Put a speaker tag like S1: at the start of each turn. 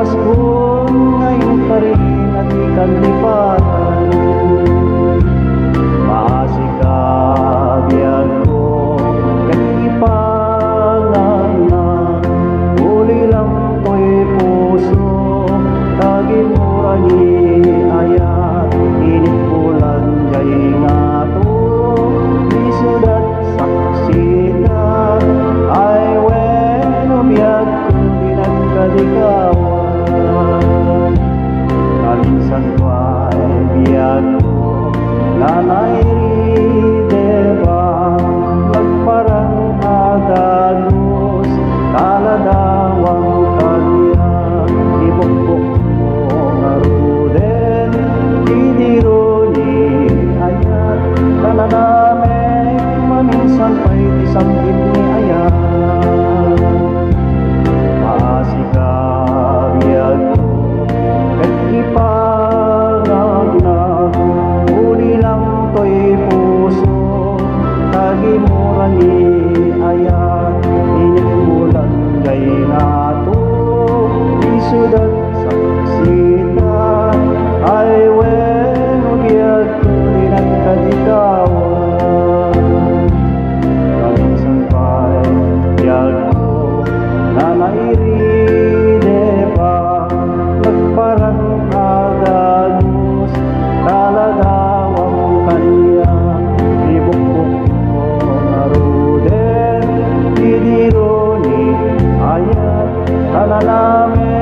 S1: Paskong ngayon pa rin at ikanlipatan. Maasikabyan ko kaipangan na uli lang to'y puso tagimura ni ayat init bulan jay nga to isudat saksita ay bueno biyag kundi nagkadikawan kalinsan ko ay biyag ko nanay rideba magparang adagos kaladawang kanya ibukbuk mo ngaruden didiro ni ayat kananamek maminsan pa'y disangkit ni ayat maasikabiyag ko kaipangan na uli lang to'y puso tagimura ni ayat init bulan jay nato isudat saksita ay bueno biyag ko din ang kadikawan kaminsan pa'y biyag ko nanairide pa nagparang adagos kaladawang kanya ibukbuk ko naruden didiro ni ayat kananame